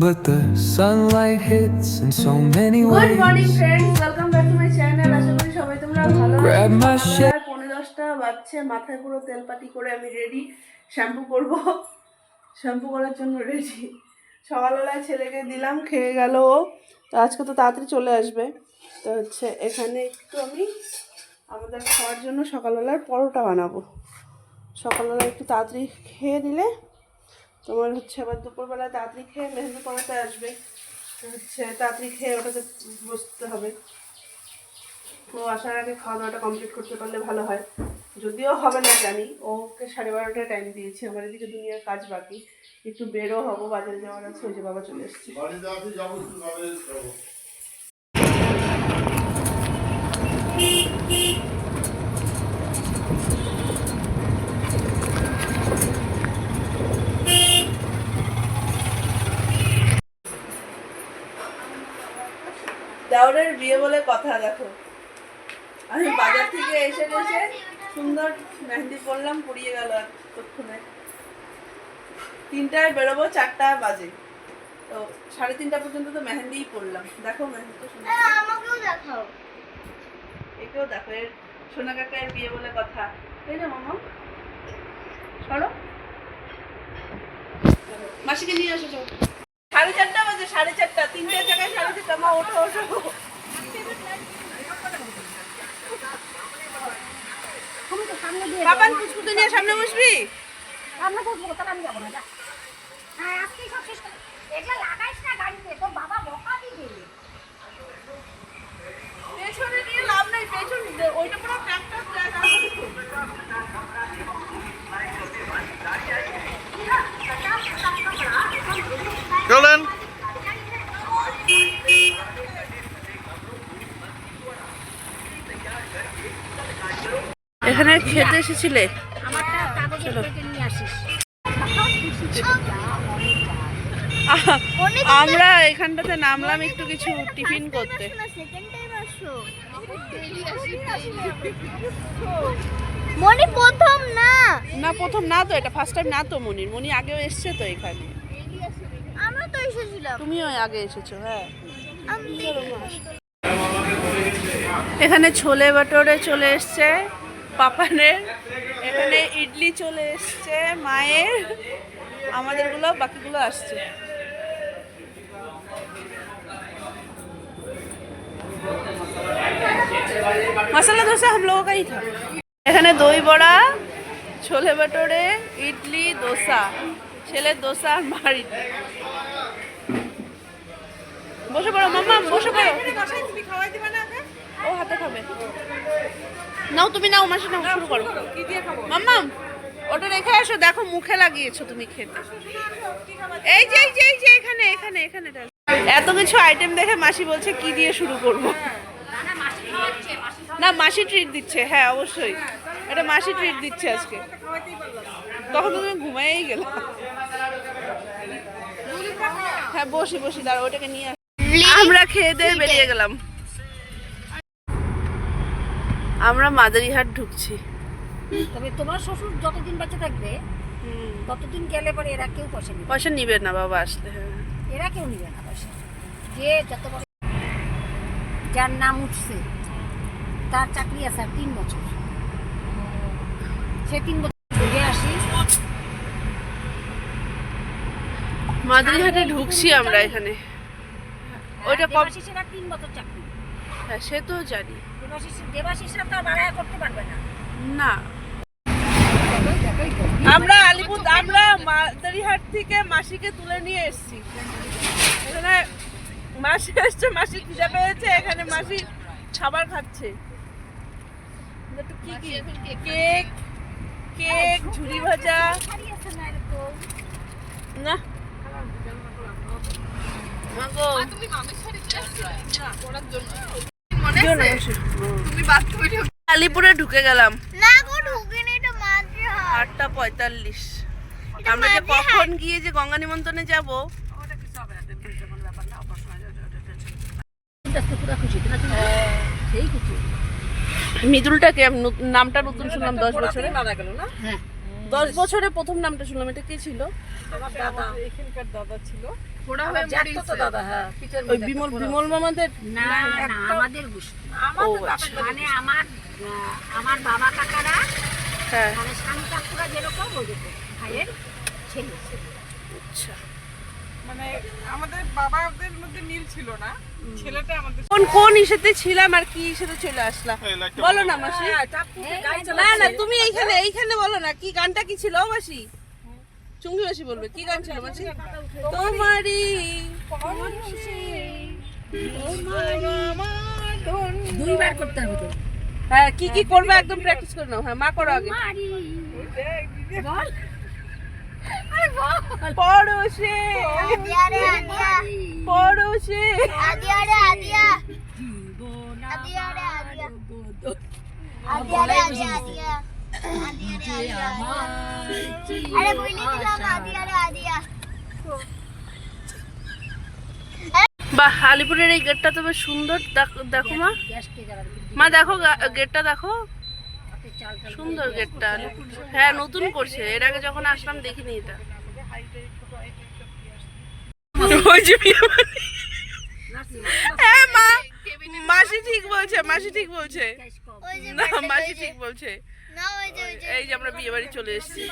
but the sunlight hits in so many ways. Good morning friends, welcome back to my channel. আশা করি সবাই তোমরা ভালো আছো। Grab my shit. 9:10 বাজছে, মাথায় পুরো তেল পাটি করে আমি রেডি, শ্যাম্পু করব। শ্যাম্পু করার জন্য রেডি। সকালবেলায় ছেলেকে দিলাম, খেয়ে গেল ও। তো আজকে তো তাড়াতাড়ি চলে আসবে। তো হচ্ছে এখানে একটু আমি আমাদের খাওয়ার জন্য সকালবেলার পরোটা বানাবো। সকালবেলা একটু তাড়াতাড়ি খেয়ে দিলে তোমার হচ্ছে আবার দুপুরবেলায় তাড়াতাড়ি খেয়ে মেহেন্দি পড়াতে আসবে। হচ্ছে তাড়াতাড়ি খেয়ে ওটাতে বসতে হবে। তো আসার আগে খাওয়া দাওয়াটা কমপ্লিট করতে পারলে ভালো হয়। যদিও হবে না জানি, ওকে 12:30টায় টাইম দিয়েছি। আমার এদিকে দুনিয়ার কাজ বাকি, একটু বেরো হবো, বাজারে যাওয়ার আছে। ওই যে বাবা চলে এসছে। দেওরের বিয়ে বলে কথা। দেখো আমি বাজার থেকে এসে সুন্দর মেহেন্দি পরলাম, পুড়িয়ে গেল এতক্ষণে। 3টায় বেরোবো, 4টা বাজে। তো 3:30 পর্যন্ত তো মেহেন্দিই পরলাম। দেখো মেহেন্দি সুন্দর, আমাকেও দেখাও। একেও দেখো। এর সোনা কাকার বিয়ে বলে কথা, তাই না মামা? চলো মাসিকে নিয়ে আসো। 4:30 বাজে, 4:30। 3টার জায়গায় 4:30। মা ওঠো ওঠো। বাবান পুচকুকে নিয়ে সামনে বসবি? সামনে বসবো, তাহলে আমি যাবো না। যা। হ্যাঁ, আজকেই সব শেষ করে। এগুলো লাগাইস না গাড়িতে, তোর বাবা বকা দিবে। পেছনে নিয়ে লাভ নাই, পেছন ওইটা পুরো ট্রাক্টর চলেন। এখানে খেতে এসেছিলে? আমারটা কাগজের প্লেটে নিয়ে আসিস। আমরা এখানটাতে নামলাম একটু কিছু টিফিন করতে। মনি প্রথম না। না প্রথম না তো, এটা ফার্স্ট টাইম না তো মনির। মনি আগেও এসছে তো এখানে। আমরা তো এসেছিলাম। তুমিও আগে এসেছো। হ্যাঁ, এখানে ছোলে বাটোরে চলে এসছে পাপানের, এখানে ইডলি চলে এসছে মায়ের, আমাদেরগুলো বাকিগুলো আসছে। मसाला डोसा हम लोगों का ही था। এখানে দই বড়া, ছোলে বাটোরে, ইডলি, দোসা। ছেলের দোসা আর মার ইডলি। বসে পড়ো মাম্মা, বসে পড়ো। ও হাতে খাবে। নাও তুমি, নাও মাসি, নাও, শুরু করো। মাম্মা ওটা রেখে আসো, দেখো মুখে লাগিয়েছো তুমি খেতে। এই যে এই যে এই যে এখানে এখানে এখানে এত কিছু আইটেম দেখে মাসি বলছে কি দিয়ে শুরু করব। না মাসি ট্রিট দিচ্ছে। হ্যাঁ অবশ্যই, এটা মাসি ট্রিট দিচ্ছে আজকে। তখন তো তুমি ঘুমাইই গেল। হ্যাঁ বসি বসি, দাঁড়া ওটাকে নিয়ে আস। আমরা খেয়ে দিয়ে বেরিয়ে গেলাম। আমরা মাদারিহাট ঢুকছি। তবে তোমার শ্বশুর যতদিন বেঁচে থাকবে ততদিন গেলে পরে এরা কেউ পয়সা নিবে। পয়সা নিবে না বাবা আসলে। হ্যাঁ এরা কেউ নিবে না পয়সা। যে যত বড় যার নাম উঠছে তার চাকরি আছে আর 3 বছর। সে 3 বছর ঘুরে আসি। মাদারিহাটে ঢুকছি আমরা এখানে। ওইটা কম। দেবাশিসেরা 3 বছর চাকরি। হ্যাঁ সে তো জানি। দেবাশিসরা তো বাড়ায় করতে পারবে না। না আমরা আমরা মাদারিহাট থেকে মাসিকে তুলে নিয়ে এসেছি। এখানে মাসি এসছে, মাসি খিদে পেয়েছে, এখানে মাসি খাবার খাচ্ছে। কি কি কেক, কেক, ঝুরি ভাজা। না আলিপুরে ঢুকে গেলাম। না গো ঢুকিনি, এটা মাঝে 8:45। আমরা যে কখন গিয়ে যে গঙ্গা নিমন্ত্রণে যাবো। মৃদুলটাকে নামটা নতুন শুনলাম, 10 বছরে মারা গেল না। 10 বছরে প্রথম নামটা শুনলাম, এটা কে ছিল? আমার দাদা, এখানকার দাদা ছিল। আমার জ্যাঠতো তো দাদা, হ্যাঁ, পিঠের ওই মধ্যে বিমল বিমল মামাদের। না না, আমাদের গোষ্ঠী। ও আচ্ছা, মানে আমার বাবা কাকারা হ্যাঁ মানে স্বামী কাকুরা যেরকম ওইরকম ভাইয়ের ছেলে। আচ্ছা। মানে আমাদের বাবাদের মধ্যে মিল ছিল না, ছেলেটা আমাদের কোন কোন ইসেতে ছিলাম আর কি ইসেতে চলে আসলাম বলো না মাসি। না না, তুমি এইখানে বলো না, কি গানটা কি ছিল মাসি? চুঙ্গি মাসি বলবে কি গান ছিল মাসি? তোমারই 2 বার করতে হবে তো। হ্যাঁ, কি কি করবে একদম প্র্যাকটিস করে নাও। হ্যাঁ, মা করো আগে। বল, আরে বল। পড়োশে আদিয়া রে আদিয়া পড়োশে আদিয়া রে আদিয়া আদিয়া রে আদিয়া আদিয়া রে আদিয়া আদিয়া আরে বলি দিলাম আদিয়া রে আদিয়া। বাহ, আলিপুরের এই গেটটা তো বেশ সুন্দর। দেখো মা, গ্যাস কে জ্বালাবে? মা দেখো গেটটা দেখো, হাতে চাল টাল সুন্দর গেটটা। হ্যাঁ, নতুন করছে, এর আগে যখন আসলাম দেখিনি এটা। ওই যে বিয়ে বাড়ি। হ্যাঁ মা, মাসি ঠিক বলছে, মাসি ঠিক বলছে। ওই যে না, মাসি ঠিক বলছে। না ওই যে এই যে আমরা বিয়ে বাড়ি চলে এসেছি।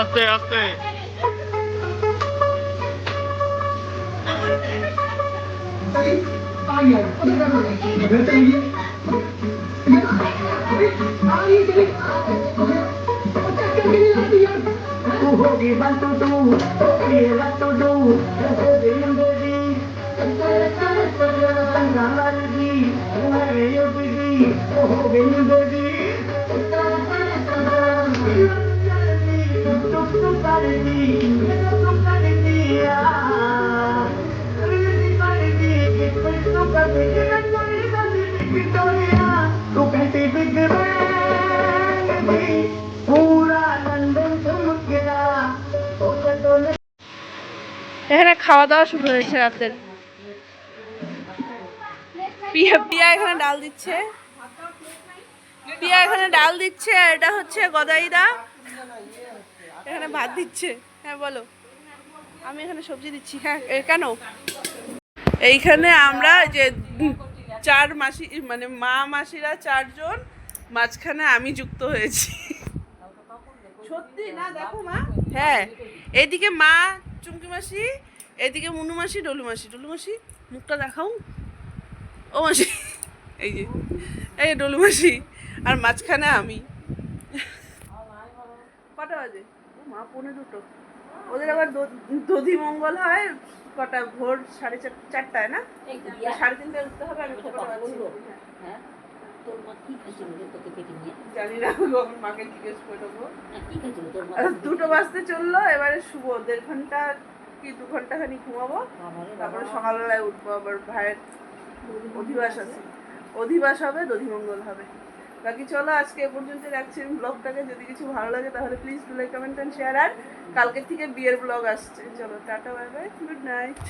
আস্তে আস্তে এখানে খাওয়া দাওয়া শুরু হয়েছে রাতের। পিয়া এখানে ডাল দিচ্ছে, আর এটা হচ্ছে গদাইদা এখানে ভাত দিচ্ছে। হ্যাঁ বলো। আমি এখানে সবজি দিচ্ছি। হ্যাঁ কেন? এইখানে আমরা যে 4 মাসি মানে মা মাসিরা 4 জন, মাঝখানে আমি যুক্ত হয়েছি। সত্যি না? দেখো মা, হ্যাঁ এইদিকে মা চুমকি মাসি, এদিকে মুনু মাসি, ডলু মাসি মুখটা দেখাও। ও মাসি, এই যে এই ডলু মাসি, আর মাঝখানে আমি। কটা বাজে? ও মা 2:45। ওদের আবার দধি মঙ্গল হয় কটা? ভোর 4:30টায় না? 3:30টায় উঠতে হবে। আমি খবর পাচ্ছি। হ্যাঁ তোর মা কি খাইছিল রে তোকে পেটে নিয়ে? জানি না, আমার মাকে জিজ্ঞেস করে দেবো। কি খাইছিল তোর মা? 2টো বাজতে চললো, এবারে শুভ 1.5 ঘন্টা কি 2 ঘন্টাখানি ঘুমাবো, তারপরে সকালবেলায় উঠবো। আবার ভাইয়ের অধিবাস আছে, অধিবাস হবে, দধিমঙ্গল হবে। বাকি চলো আজকে এ পর্যন্ত রাখছি আমি ব্লগটাকে। যদি কিছু ভালো লাগে তাহলে please do like, comment and share. আর কালকের থেকে বিয়ের ব্লগ আসছে। চলো ta-ta, bye bye, good night.